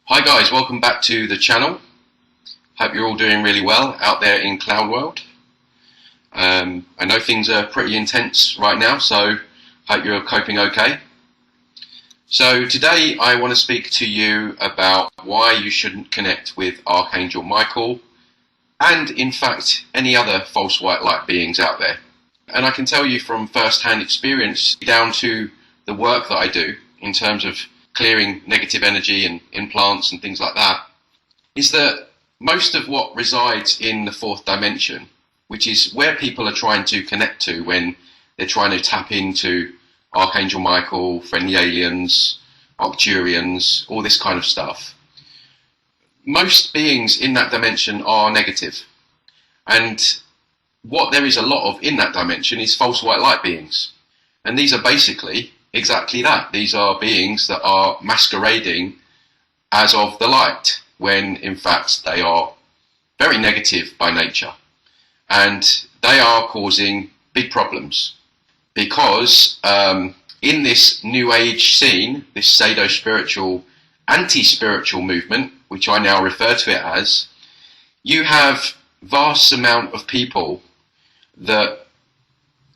Hi guys, welcome back to the channel. Hope you're all doing really well out there in Cloud World. I know things are pretty intense right now, so hope you're coping okay. So today I want to speak to you about why you shouldn't connect with Archangel Michael and in fact any other false white light beings out there. And I can tell you from first-hand experience down to the work that I do in terms of clearing negative energy and implants and things like that, is that most of what resides in the fourth dimension, which is where people are trying to connect to when they're trying to tap into Archangel Michael, friendly aliens, Arcturians, all this kind of stuff, most beings in that dimension are negative. And what there is a lot of in that dimension is false white light beings. And these are basically exactly that. These are beings that are masquerading as of the light, when in fact they are very negative by nature. And they are causing big problems because in this New Age scene, this pseudo-spiritual, anti-spiritual movement, which I now refer to it as, you have vast amount of people that,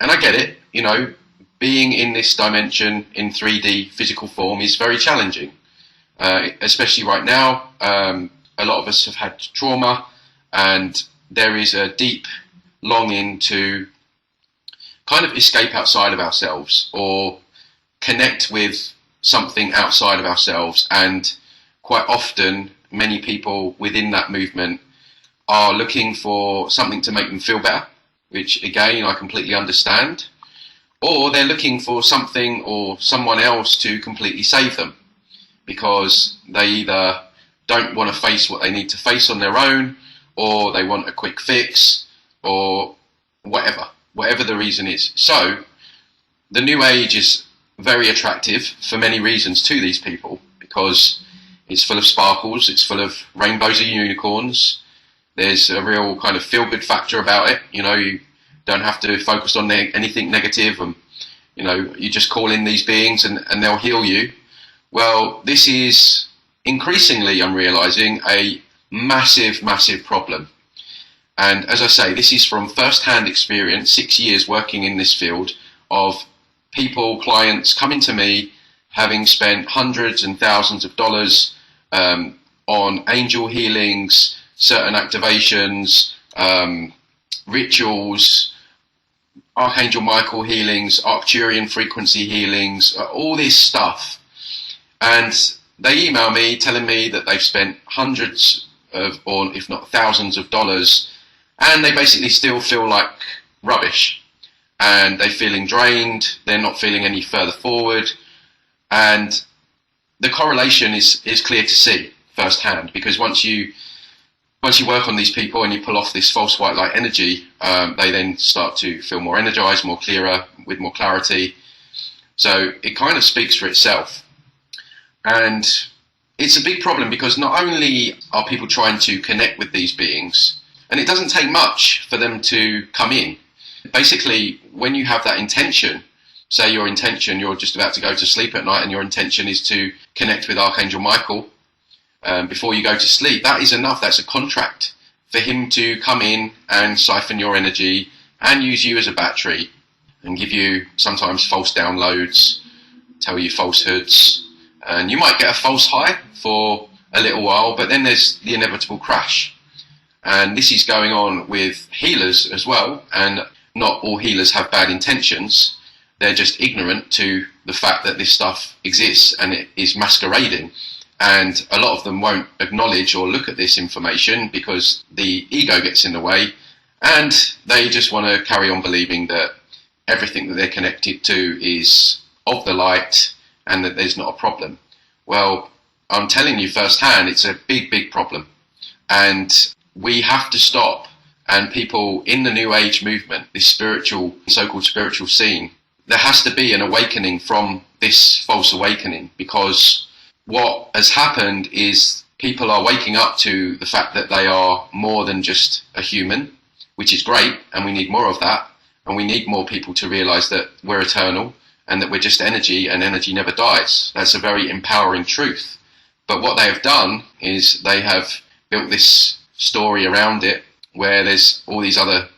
and I get it, you know, being in this dimension in 3D physical form is very challenging, especially right now. A lot of us have had trauma, and there is a deep longing to kind of escape outside of ourselves or connect with something outside of ourselves. And quite often, many people within that movement are looking for something to make them feel better, which again, I completely understand. Or they're looking for something or someone else to completely save them because they either don't want to face what they need to face on their own, or they want a quick fix, or whatever the reason is. So the New Age is very attractive for many reasons to these people, because it's full of sparkles, it's full of rainbows and unicorns. There's a real kind of feel-good factor about it. You know, you don't have to focus on anything negative, and you know, you just call in these beings and they'll heal you. Well, this is increasingly, I'm realizing, a massive problem. And as I say, this is from first-hand experience, 6 years working in this field, of people, clients coming to me having spent hundreds and thousands of dollars on angel healings, certain activations, rituals, Archangel Michael healings, Arcturian frequency healings, all this stuff. And they email me telling me that they've spent hundreds of, or if not thousands of dollars, and they basically still feel like rubbish. And they're feeling drained, they're not feeling any further forward. And the correlation is clear to see firsthand, because once you work on these people and you pull off this false white light energy, they then start to feel more energized, more clearer, with more clarity. So it kind of speaks for itself. And it's a big problem because not only are people trying to connect with these beings, and it doesn't take much for them to come in. Basically, when you have that intention, say you're just about to go to sleep at night and your intention is to connect with Archangel Michael, before you go to sleep, that is enough. That's a contract for him to come in and siphon your energy and use you as a battery and give you sometimes false downloads, tell you falsehoods, and you might get a false high for a little while, but then there's the inevitable crash. And this is going on with healers as well, and not all healers have bad intentions. They're just ignorant to the fact that this stuff exists and it is masquerading. And a lot of them won't acknowledge or look at this information because the ego gets in the way, and they just want to carry on believing that everything that they're connected to is of the light and that there's not a problem. Well, I'm telling you firsthand, it's a big problem. And we have to stop. And people in the New Age movement, this spiritual, so-called spiritual scene, there has to be an awakening from this false awakening, because what has happened is people are waking up to the fact that they are more than just a human, which is great, and we need more of that, and we need more people to realize that we're eternal and that we're just energy, and energy never dies. That's a very empowering truth. But what they have done is they have built this story around it where there's all these other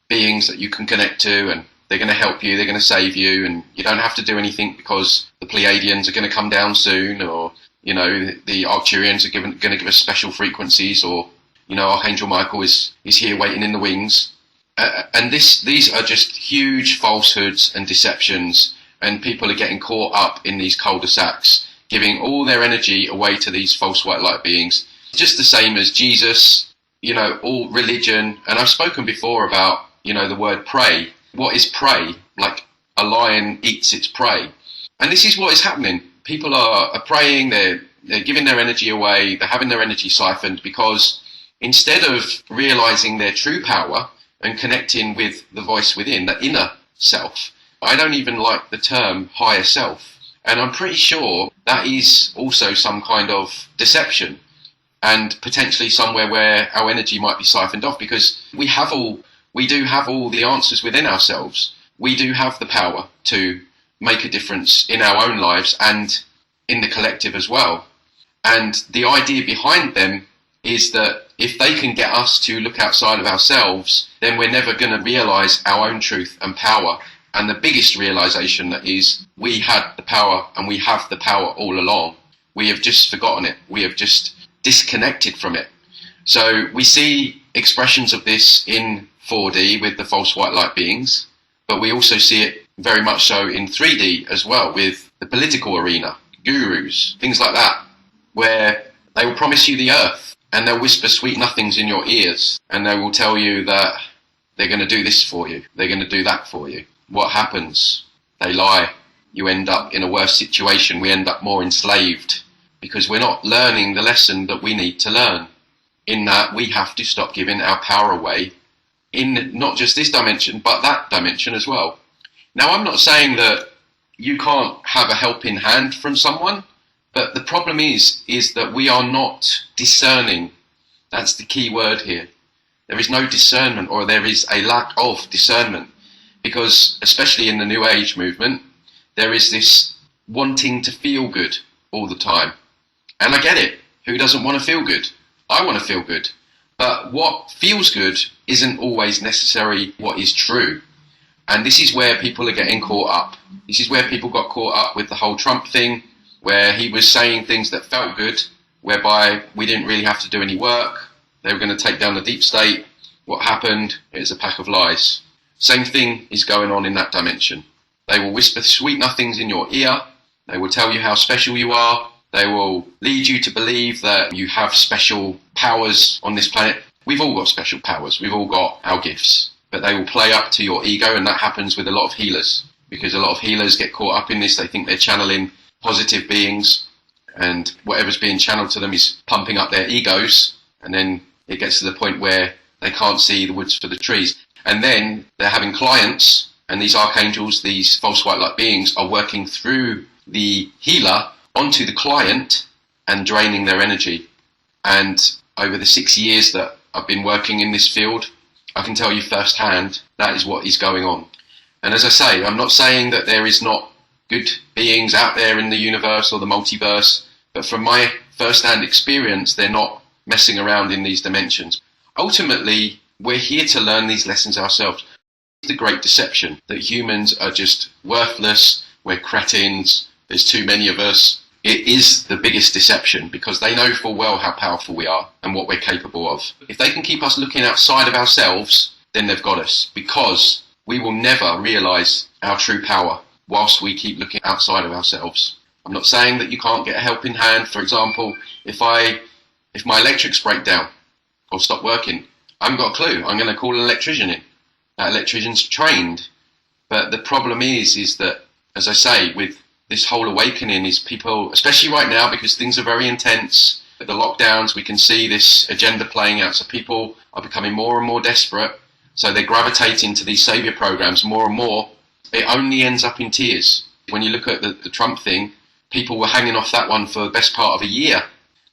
beings that you can connect to, and they're going to help you, they're going to save you, and you don't have to do anything because the Pleiadians are going to come down soon, or, you know, the Arcturians are going to give us special frequencies, or, you know, Archangel Michael is here waiting in the wings. And these are just huge falsehoods and deceptions, and people are getting caught up in these cul-de-sacs, giving all their energy away to these false white light beings. Just the same as Jesus, you know, all religion. And I've spoken before about, you know, the word prey. What is prey? Like a lion eats its prey. And this is what is happening. People are preying, they're giving their energy away, they're having their energy siphoned, because instead of realizing their true power and connecting with the voice within, the inner self, I don't even like the term higher self. And I'm pretty sure that is also some kind of deception, and potentially somewhere where our energy might be siphoned off, because we do have all the answers within ourselves. We do have the power to make a difference in our own lives and in the collective as well. And the idea behind them is that if they can get us to look outside of ourselves, then we're never going to realize our own truth and power. And the biggest realization is we had the power, and we have the power all along. We have just forgotten it. We have just disconnected from it. So we see expressions of this in 4D with the false white light beings, but we also see it very much so in 3D as well with the political arena, gurus, things like that, where they will promise you the earth, and they'll whisper sweet nothings in your ears, and they will tell you that they're going to do this for you, they're going to do that for you. What happens? They lie. You end up in a worse situation. We end up more enslaved, because we're not learning the lesson that we need to learn, in that we have to stop giving our power away in not just this dimension, but that dimension as well. Now, I'm not saying that you can't have a helping hand from someone, but the problem is that we are not discerning. That's the key word here. There is no discernment, or there is a lack of discernment, because especially in the New Age movement, there is this wanting to feel good all the time. And I get it. Who doesn't want to feel good? I want to feel good. But what feels good isn't always necessarily what is true. And this is where people are getting caught up. This is where people got caught up with the whole Trump thing, where he was saying things that felt good, whereby we didn't really have to do any work. They were going to take down the deep state. What happened? It was a pack of lies. Same thing is going on in that dimension. They will whisper sweet nothings in your ear. They will tell you how special you are. They will lead you to believe that you have special powers on this planet. We've all got special powers. We've all got our gifts. But they will play up to your ego, and that happens with a lot of healers. Because a lot of healers get caught up in this. They think they're channeling positive beings, and whatever's being channeled to them is pumping up their egos. And then it gets to the point where they can't see the woods for the trees. And then they're having clients, and these archangels, these false white light beings, are working through the healer onto the client and draining their energy. And over the 6 years that I've been working in this field, I can tell you firsthand that is what is going on. And as I say, I'm not saying that there is not good beings out there in the universe or the multiverse, but from my first-hand experience, they're not messing around in these dimensions. Ultimately, we're here to learn these lessons ourselves. It's the great deception that humans are just worthless, we're cretins, there's too many of us. It is the biggest deception, because they know full well how powerful we are and what we're capable of. If they can keep us looking outside of ourselves, then they've got us, because we will never realise our true power whilst we keep looking outside of ourselves. I'm not saying that you can't get a helping hand. For example, if my electrics break down or stop working, I haven't got a clue. I'm going to call an electrician in. That electrician's trained. But the problem is that, as I say, with this whole awakening, is people, especially right now, because things are very intense, the lockdowns, we can see this agenda playing out. So people are becoming more and more desperate. So they're gravitating to these saviour programs more and more. It only ends up in tears. When you look at the Trump thing, people were hanging off that one for the best part of a year.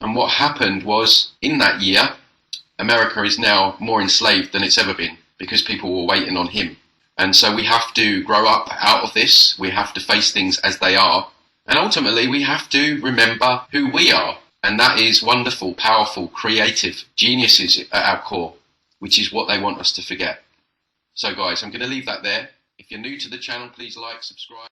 And what happened was, in that year, America is now more enslaved than it's ever been, because people were waiting on him. And so we have to grow up out of this. We have to face things as they are. And ultimately, we have to remember who we are. And that is wonderful, powerful, creative, geniuses at our core, which is what they want us to forget. So guys, I'm going to leave that there. If you're new to the channel, please like, subscribe.